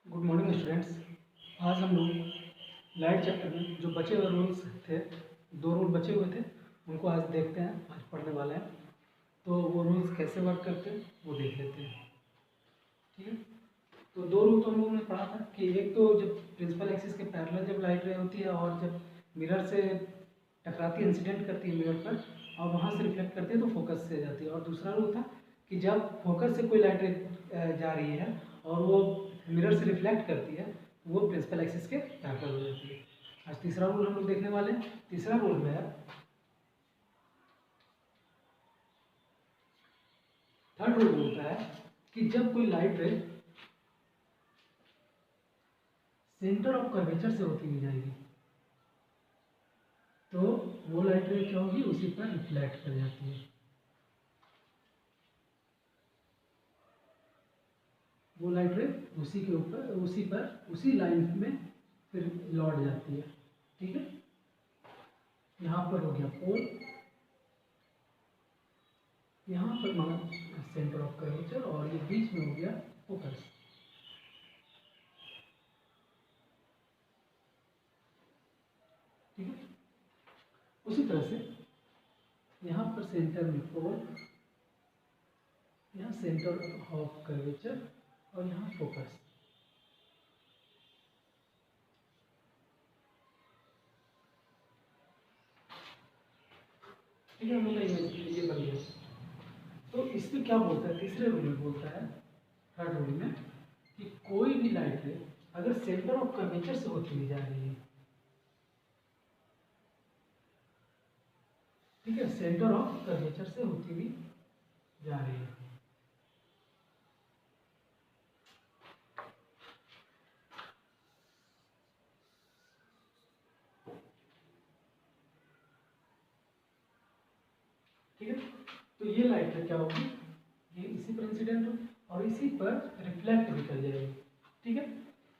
Good morning students. आज हम लोग लाइट चैप्टर में जो बचे हुए रूल्स थे, दो रूल बचे हुए थे, उनको आज देखते हैं, आज पढ़ने वाले हैं। तो वो रूल्स कैसे वर्क करते हैं वो देख लेते हैं। ठीक है, तो दो रूल तो हम लोगों ने पढ़ा था कि एक तो जब प्रिंसिपल एक्सिस के पैरेलल जब लाइट रे होती है और जब मिरर से टकराती है, इंसिडेंट करती है मिरर पर और वहाँ से रिफ्लेक्ट करती है तो फोकस से जाती है। और दूसरा रूल था कि जब फोकस से कोई लाइट रे जा रही है और वो मिरर से रिफ्लेक्ट करती है तो वो प्रिंसिपल एक्सिस के पैरेलल हो जाती है। आज तीसरा रूल हम लोग देखने वाले हैं। तीसरा रूल में है, थर्ड रूल बोलता है कि जब कोई लाइट रे सेंटर ऑफ कर्वेचर से होती हुई जाएगी तो वो लाइट रे क्या होगी, उसी पर रिफ्लेक्ट कर जाती है। वो लाइट रे उसी के ऊपर उसी पर उसी लाइन में फिर लौट जाती है। ठीक है, यहाँ पर हो गया पोल, यहाँ पर मान सेंटर ऑफ कर्वेचर और ये बीच में हो गया फोकस। ठीक है, उसी तरह से यहाँ पर सेंटर में पोल, यहाँ सेंटर ऑफ कर्वेचर और यहाँ फोकस। ठीक है, हम लोग का इमेज ये बन गया। तो इसमें क्या बोलता है, तीसरे रूल में बोलता है, थर्ड रूल में, कि कोई भी लाइट रे अगर सेंटर ऑफ कर्वेचर से होती हुई जा रही है, ठीक है, सेंटर ऑफ कर्वेचर से होती हुई जा रही है, ठीक है, तो ये लाइट रे क्या होगी, ये इसी पर इंसिडेंट हो और इसी पर रिफ्लेक्ट भी कर जाएगी। ठीक है,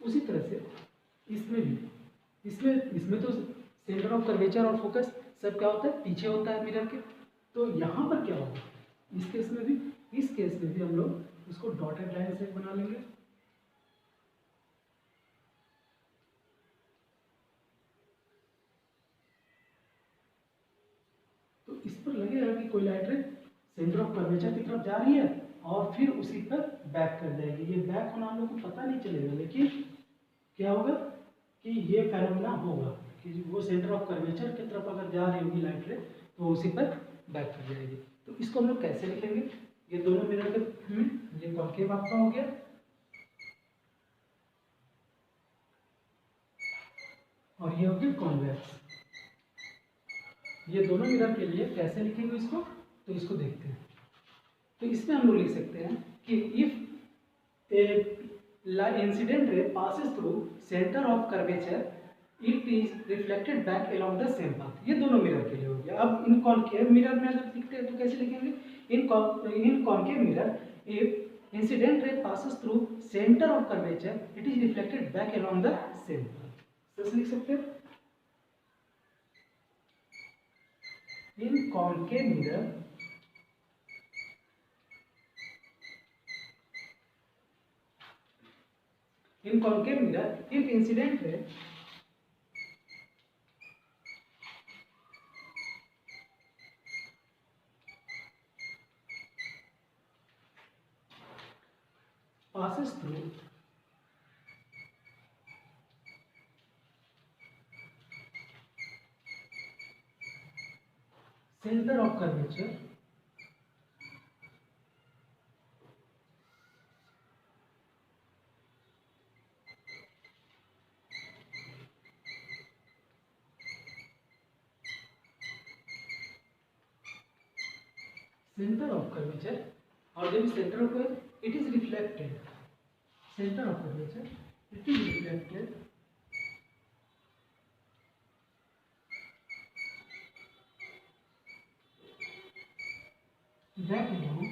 उसी तरह से इसमें भी, इसमें इसमें तो सेंटर ऑफ कर्वेचर और फोकस सब क्या होता है, पीछे होता है मिरर के। तो यहाँ पर क्या होगा, इस केस में भी, इस केस में भी हम लोग इसको डॉटेड लाइन से बना लेंगे। तो इस पर लगेगा कि कोई लाइट रे सेंटर ऑफ कर्वेचर की तरफ जा रही है और फिर उसी पर बैक कर जाएगी। ये बैक होना हम लोग को पता नहीं चलेगा, लेकिन क्या होगा कि ये फेनोमेना होगा कि वो सेंटर ऑफ कर्वेचर की तरफ अगर जा रही होगी लाइट रे तो उसी पर बैक कर जाएगी। तो इसको हम लोग कैसे लिखेंगे, ये दोनों मिरर के ये कॉन्केव आपका हो गया और ये हो गया कॉन्वेक्स। ये दोनों मिरर के लिए कैसे लिखेंगे इसको, तो इसको देखते हैं। तो इसमें हम लोग लिख सकते हैं कि if A incident ray passes through center of curvature it is reflected back along the same path। ये दोनों मिरर के लिए हो गया। अब इन कॉन्केव मिरर में अगर लिखते हैं तो कैसे लिखेंगे, in concave mirror if incident ray passes through center of curvature it is reflected back along the same path। कैसे लिख सकते हैं, in concave mirror in concave mirror if incident ray passes through center of curvature center of curvature और जब center of curvature it is reflected, center of curvature it is reflected back along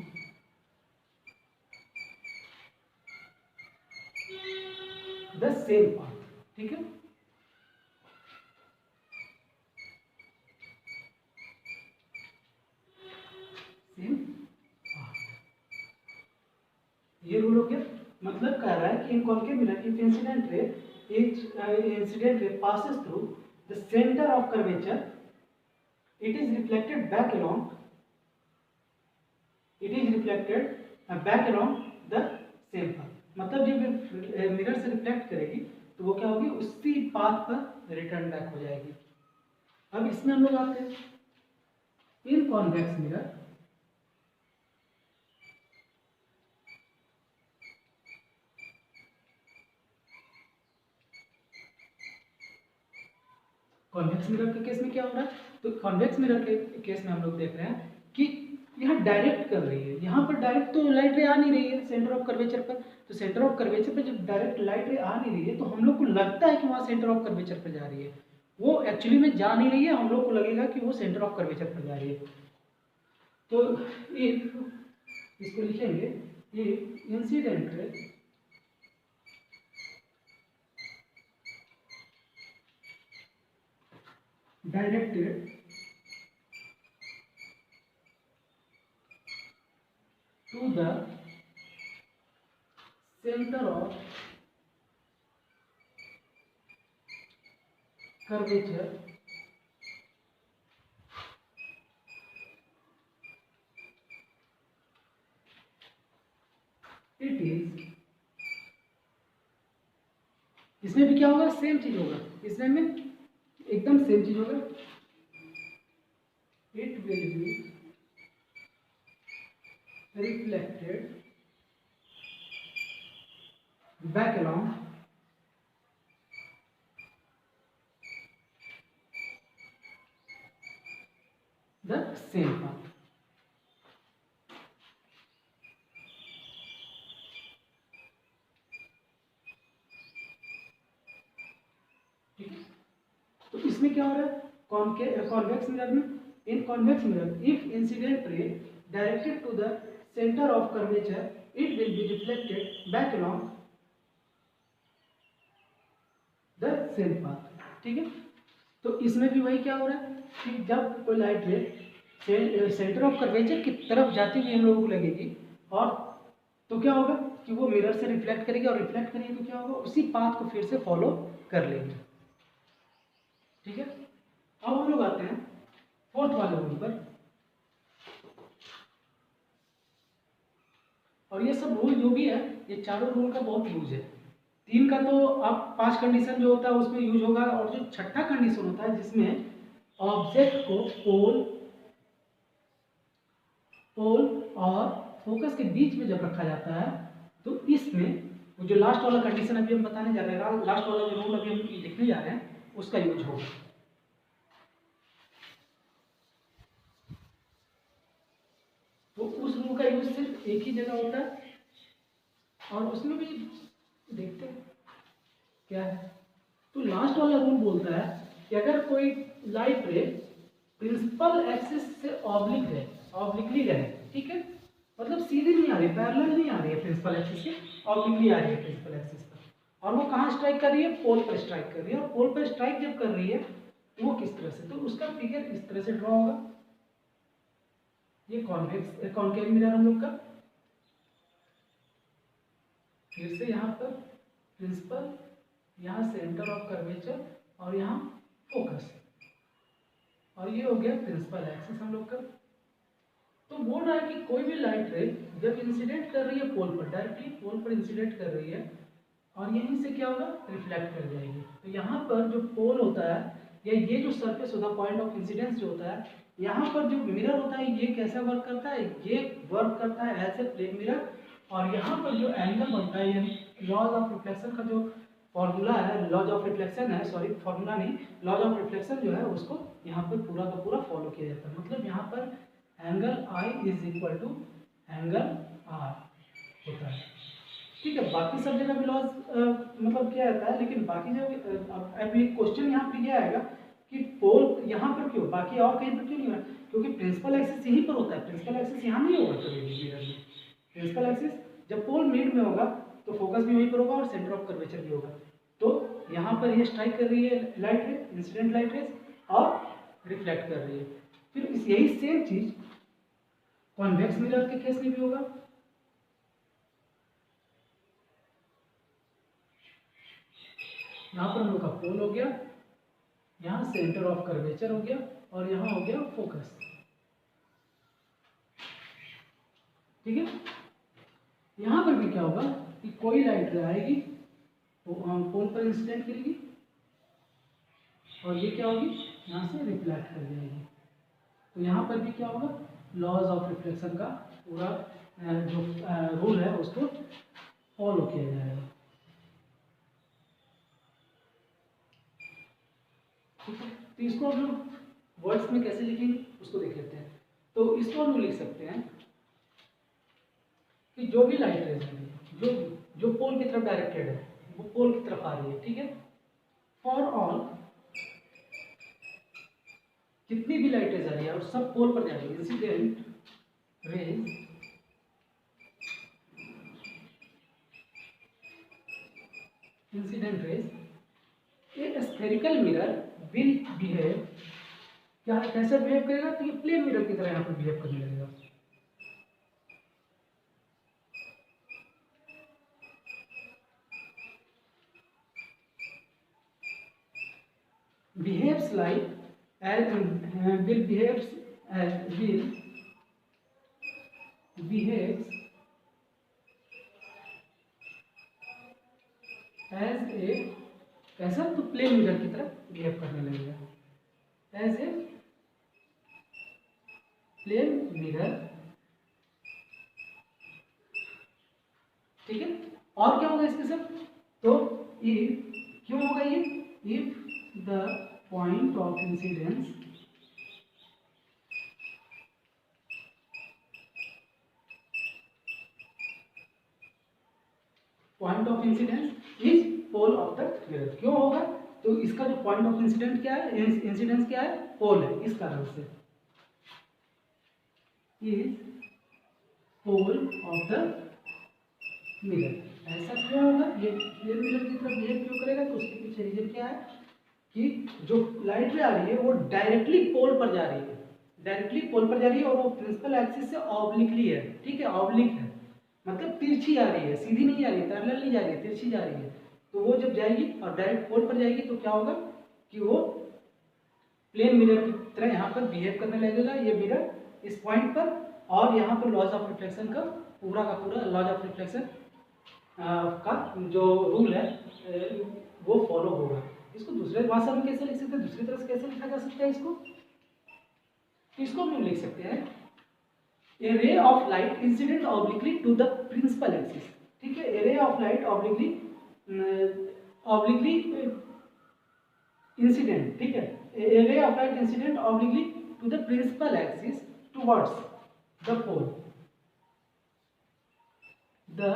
the same path। ठीक है, same path, ये rule हो गया। मतलब कह रहा है कि in concave mirror if incident ray passes through the center of curvature, it is reflected back along the same path. मतलब जब मिरर से रिफ्लेक्ट करेगी तो वो क्या होगी, उसी पाथ पर रिटर्न बैक हो जाएगी। अब इसमें हम लोग आते हैं इन कॉन्वेक्स मिरर कॉन्वेक्स मिरर के केस में क्या हो रहा है, तो कॉन्वेक्स मिरर के केस में हम लोग देख रहे हैं कि यहाँ डायरेक्ट कर रही है, यहाँ पर डायरेक्ट तो लाइट रे आ नहीं रही है सेंटर ऑफ कर्वेचर पर, तो सेंटर ऑफ कर्वेचर पर जब डायरेक्ट लाइट रे आ नहीं रही है तो हम लोग को लगता है कि वहाँ सेंटर ऑफ कर्वेचर पर जा रही है, वो एक्चुअली में जा नहीं रही है, हम लोग को लगेगा कि वो सेंटर ऑफ कर्वेचर पर जा रही है। तो इसको लिखेंगे incident ray directed to the center of curvature, it is, इसमें भी क्या होगा, सेम चीज होगा, इसमें में एकदम सेम चीज होगा, it will be reflected back along the same path. ठीक है, तो इसमें क्या हो रहा है, कॉन्वेक्स मिरर में, in convex mirror if incident ray directed to the center of curvature, it will be reflected back along the same path। ठीक है, तो इसमें भी वही क्या हो रहा है कि जब कोई लाइट रे सेंटर ऑफ कर्वेचर की तरफ जाती हुई हम लोगों को लगेगी, और तो क्या होगा कि वो मिरर से रिफ्लेक्ट करेगी, और रिफ्लेक्ट करेगी तो क्या होगा, उसी पाथ को फिर से फॉलो कर लेंगे। ठीक है, अब हम लोग आते हैं फोर्थ वाले रूल पर, और ये सब रूल जो भी है ये चारों रूल का बहुत यूज है। 3 का तो आप 5 कंडीशन जो होता है उसमें यूज होगा, और जो छठा कंडीशन होता है जिसमें ऑब्जेक्ट को पोल और फोकस के बीच में जब रखा जाता है, तो इसमें वो जो लास्ट वाला कंडीशन अभी हम बताने जा रहे हैं, लास्ट वाला जो रूल अभी हम लिखने जा रहे हैं उसका यूज होगा। तो उस रूल का यूज सिर्फ एक ही जगह होता है, और उसमें भी देखते हैं क्या है। तो लास्ट वाला रूल बोलता है कि अगर कोई लाइट रे प्रिंसिपल एक्सिस से ऑब्लिकली रहे, ठीक है, मतलब सीधी नहीं आ रही, पैरेलल नहीं आ रही है प्रिंसिपल एक्सिस से, ऑब्लिकली आ रही है प्रिंसिपल एक्सिस पर, और वो कहाँ स्ट्राइक कर रही है, पोल पर स्ट्राइक कर रही है, और पोल पर स्ट्राइक जब कर रही है तो वो किस तरह से, तो उसका फिगर इस तरह से ड्रॉ होगा। ये कॉन्केव मिरर हम लोग का, फिर से यहाँ पर प्रिंसिपल, यहाँ सेंटर ऑफ कर्वेचर, और यहाँ फोकस, और ये हो गया प्रिंसिपल एक्सिस हम लोग का। तो बोल रहा है कि कोई भी लाइट रे जब इंसिडेंट कर रही है पोल पर, डायरेक्टली पोल पर इंसिडेंट कर रही है, और यहीं से क्या होगा, रिफ्लेक्ट कर जाएगी। तो यहाँ पर जो पोल होता है, या ये जो सरफेस होता है, पॉइंट ऑफ इंसिडेंस जो होता है, यहाँ पर जो मिरर होता है ये कैसे वर्क करता है, ये वर्क करता है एज ए प्लेन मिरर, और यहाँ पर जो एंगल बनता है, यानी लॉज ऑफ रिफ्लेक्शन का जो फॉर्मूला है, लॉज ऑफ रिफ्लेक्शन है, सॉरी फॉर्मूला नहीं, लॉज ऑफ रिफ्लेक्शन जो है उसको यहाँ पर पूरा का पूरा फॉलो किया जाता है। मतलब यहाँ पर angle I is equal to angle R होता है। ठीक है, बाकी सब जगह भी लॉज मतलब क्या रहता है, लेकिन बाकी जगह अभी क्वेश्चन यहाँ पे क्या आएगा कि पोल यहाँ पर क्यों, बाकी और कहीं पर क्यों नहीं हो रहा, क्योंकि प्रिंसिपल एक्सिस यहीं पर होता है, प्रिंसिपल एक्सिस यहाँ नहीं होगा कभी भी मिरर में। प्रिंसिपल एक्सिस जब पोल मिड में होगा तो फोकस भी वहीं पर होगा और सेंटर ऑफ कर्वेचर भी होगा। तो यहाँ पर ये स्ट्राइक कर रही है लाइट रे, इंसिडेंट लाइट रेज, और रिफ्लेक्ट कर रही है। फिर यही सेम चीज कॉन्वेक्स मिरर के केस में भी होगा। यहाँ पर हम लोग का पोल हो गया, यहाँ सेंटर ऑफ कर्वेचर हो गया, और यहाँ हो गया फोकस। ठीक है, यहाँ पर भी क्या होगा कि कोई लाइट आएगी तो पोल पर इंसिडेंट करेगी, और ये क्या होगी, यहाँ से रिफ्लेक्ट कर जाएगी। तो यहाँ पर भी क्या होगा, लॉज ऑफ रिफ्लेक्शन का पूरा जो रूल है उसको फॉलो किया जाएगा। ठीक है, तो इसको हम लोग वर्ड्स में कैसे लिखेंगे उसको देख लेते हैं। तो इसको हम लिख सकते हैं कि जो भी लाइट रेज है, जो जो पोल की तरफ डायरेक्टेड है वो पोल की तरफ आ रही है। ठीक है, फॉर ऑल, जितनी भी लाइट रेज आ रही है और सब पोल पर जा रही है, incident rays a spherical mirror will behave, क्या कैसे बिहेव करेगा, तो ये प्लेन मिरर की तरह यहाँ पर बिहेव करने लगेगा। behaves like as will behaves as will behaves as a कैसा, तो प्लेन मिरर की तरह बिहेव करने लगेगा, एज ए प्लेन मिरर। ठीक है, और क्या होगा इसके साथ, तो इफ, क्यों होगा ये, if the point of incidence is pole of the mirror. क्यों होगा, तो इसका जो पॉइंट ऑफ इंसिडेंट क्या है, इंसिडेंस क्या है, पोल है, इस कारण से is pole of the mirror. ऐसा क्यों होगा, ये प्लेन मिरर की तरफ बिहेव क्यों करेगा, तो उसके पीछे रीजन क्या है कि जो लाइट रे आ रही है वो डायरेक्टली पोल पर जा रही है, डायरेक्टली पोल पर जा रही है, और वो प्रिंसिपल एक्सिस से ऑब्लिकली है। ठीक है, ऑब्लिक है मतलब तिरछी आ रही है, सीधी नहीं आ रही है, पैरेलल नहीं जा रही है, तिरछी जा रही है। तो वो जब जाएगी और डायरेक्ट पोल पर जाएगी तो क्या होगा कि वो प्लेन मिरर की तरह यहाँ पर बिहेव करने लगेगा, ये मिरर इस पॉइंट पर, और यहाँ पर लॉज ऑफ रिफ्लेक्शन का पूरा लॉज ऑफ रिफ्लेक्शन का जो रूल है वो फॉलो होगा। इसको दूसरे भाषा में कैसे लिख सकते हैं, दूसरी तरह से कैसे लिखा जा सकता है इसको हम लिख सकते हैं a ray of light incident obliquely to the principal axis। ठीक है, a ray of light obliquely incident, ठीक है, a ray of light incident obliquely to the principal axis towards the pole, the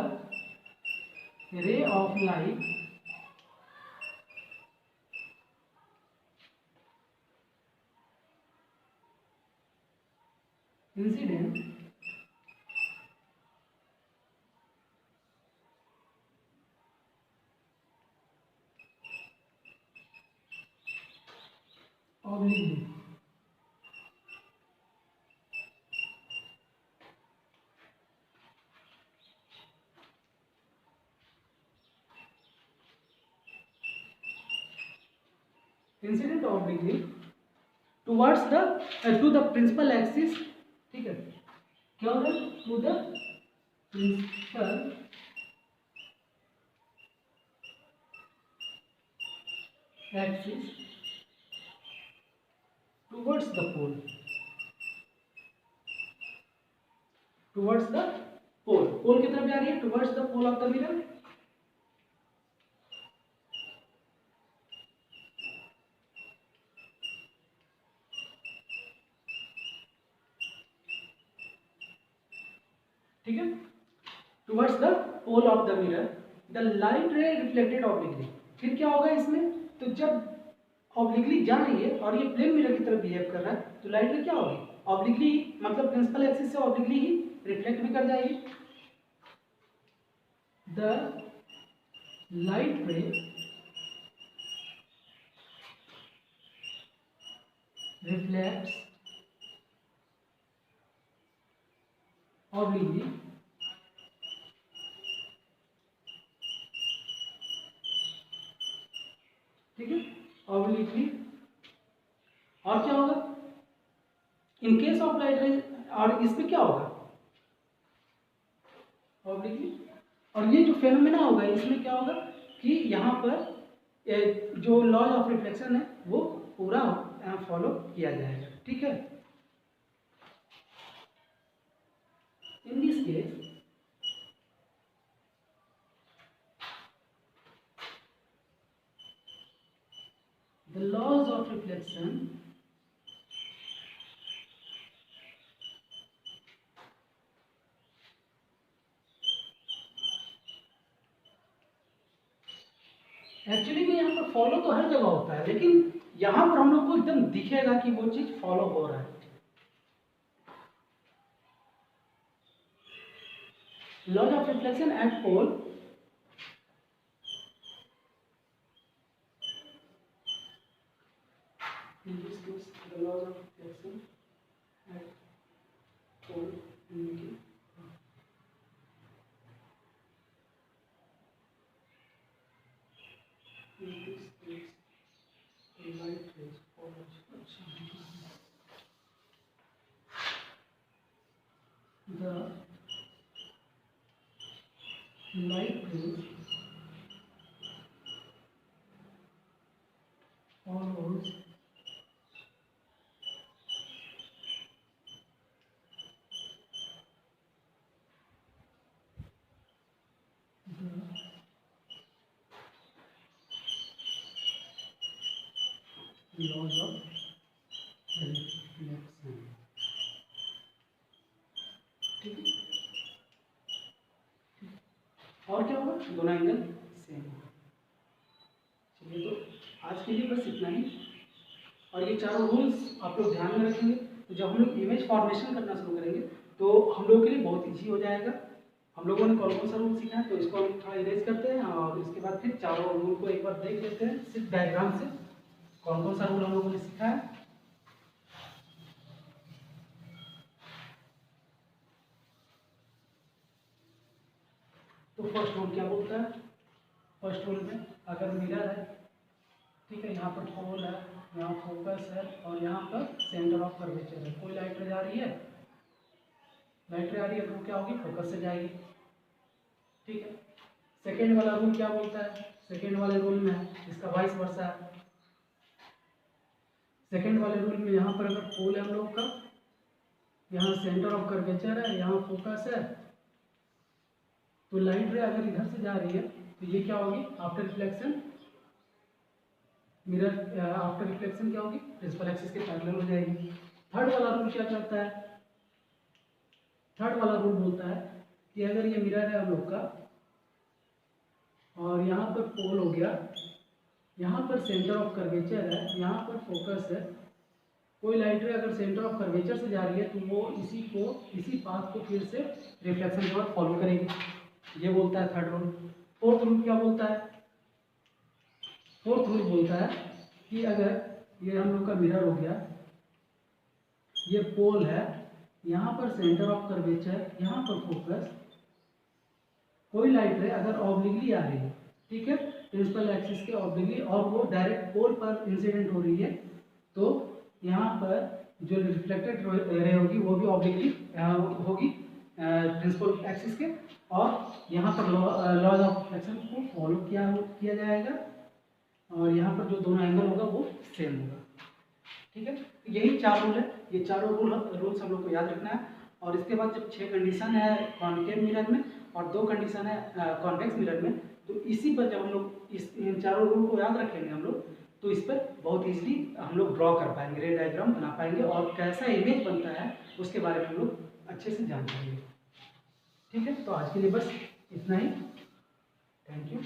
ray of light incident obliquely towards the to the principal axis। ठीक है, क्या होगा, to the principal axis towards the pole, towards the pole, पोल की तरफ जा रही है, towards the pole of the mirror। ठीक है, towards the pole of the mirror the light ray reflected obliquely। फिर क्या होगा इसमें, तो जब ऑब्लिकली जा रही है और ये प्लेन मिरर की तरफ बिहेव कर रहा है तो लाइट रे क्या होगी, ऑब्लिकली, मतलब प्रिंसिपल एक्सिस से ऑब्लिकली ही रिफ्लेक्ट भी कर जाएगी। द लाइट रे reflects obliquely ऑब्लिकली। और क्या होगा in case of light rays, और इसमें क्या होगा ऑब्लिकली। और ये जो फेनोमेना होगा इसमें क्या होगा कि यहाँ पर जो लॉज ऑफ रिफ्लेक्शन है वो पूरा फॉलो किया जाएगा। ठीक है, in this case the laws of reflection actually में यहाँ पर फॉलो तो हर जगह होता है, लेकिन यहाँ पर हम लोग को एकदम दिखेगा कि वो चीज फॉलो हो रहा है। Laws of reflection at pole, in this case the laws of reflection at pole indicate in this case the light rays follows the light rays follows the laws of reflection। ठीक है, और क्या होगा दोनों angle same होगा। चलिए तो आज के लिए बस इतना ही, और ये चारों रूल्स आप लोग ध्यान में रखेंगे तो जब हम लोग इमेज फॉर्मेशन करना शुरू करेंगे तो हम लोगों के लिए बहुत ईजी हो जाएगा। हम लोगों ने कौन कौन सा रूल सीखा है तो इसको हम थोड़ा इरेज करते हैं और इसके बाद फिर चारों रूल को एक बार देख लेते हैं सिर्फ डायग्राम से, कौन कौन सा रूल हम लोगों ने सीखा है। तो फर्स्ट रूल क्या बोलता है, फर्स्ट रूल में अगर मिरर है, ठीक है, यहाँ पर पोल है, यहाँ फोकस है और यहाँ पर सेंटर ऑफ कर्वेचर है, कोई लाइट रे आ रही है, लाइट रे आ रही है तो क्या होगी फोकस से जाएगी। ठीक है, सेकेंड वाला रूल क्या बोलता है, सेकेंड वाले रूल में इसका वाइस वर्सा है। सेकेंड वाले रूल में यहाँ पर अगर पोल है हम लोग का, यहाँ सेंटर ऑफ कर्वेचर है, यहाँ फोकस है, तो लाइट रे अगर इधर से जा रही है तो ये क्या होगी after reflection, mirror after reflection क्या होगी प्रिंसिपल एक्सिस के पैरेलल हो जाएगी। थर्ड वाला रूल क्या करता है, थर्ड वाला रूल बोलता है कि अगर ये मिरर है हम लोग का और यहाँ पर पोल हो गया, यहाँ पर सेंटर ऑफ कर्वेचर है, यहाँ पर फोकस है, कोई लाइट रे अगर सेंटर ऑफ कर्वेचर से जा रही है तो वो इसी पाथ को फिर से रिफ्लेक्शन के बाद फॉलो करेगी, ये बोलता है थर्ड रूल। फोर्थ रूल क्या बोलता है, फोर्थ रूल बोलता है कि अगर ये हम लोग का मिरर हो गया, ये पोल है, यहाँ पर सेंटर ऑफ कर्वेचर, यहाँ पर फोकस, कोई लाइट रे अगर ऑब्लिकली आ रही है, ठीक है, प्रिंसिपल एक्सिस के ऑब्लिकली और वो डायरेक्ट पोल पर इंसिडेंट हो रही है, तो यहाँ पर जो रिफ्लेक्टेड रे होगी वो भी ऑब्लिकली होगी प्रिंसिपल एक्सिस के, और यहाँ पर लॉज ऑफ रिफ्लेक्शन को फॉलो किया जाएगा और यहाँ पर जो दोनों एंगल होगा वो सेम होगा। ठीक है, यही चार रूल है, ये चारों रूल्स हम लोग को याद रखना है। और इसके बाद जब 6 कंडीशन है कॉन्केव मिरर में और 2 कंडीशन है कॉन्वेक्स मिरर में, तो इसी पर जब हम लोग इन चारों रूल को याद रखेंगे हम लोग, तो इस पर बहुत ईजिली हम लोग ड्रॉ कर पाएंगे, रे डायग्राम बना पाएंगे और कैसा इमेज बनता है उसके बारे में हम लोग अच्छे से जान पाएंगे। ठीक है, तो आज के लिए बस इतना ही, थैंक यू।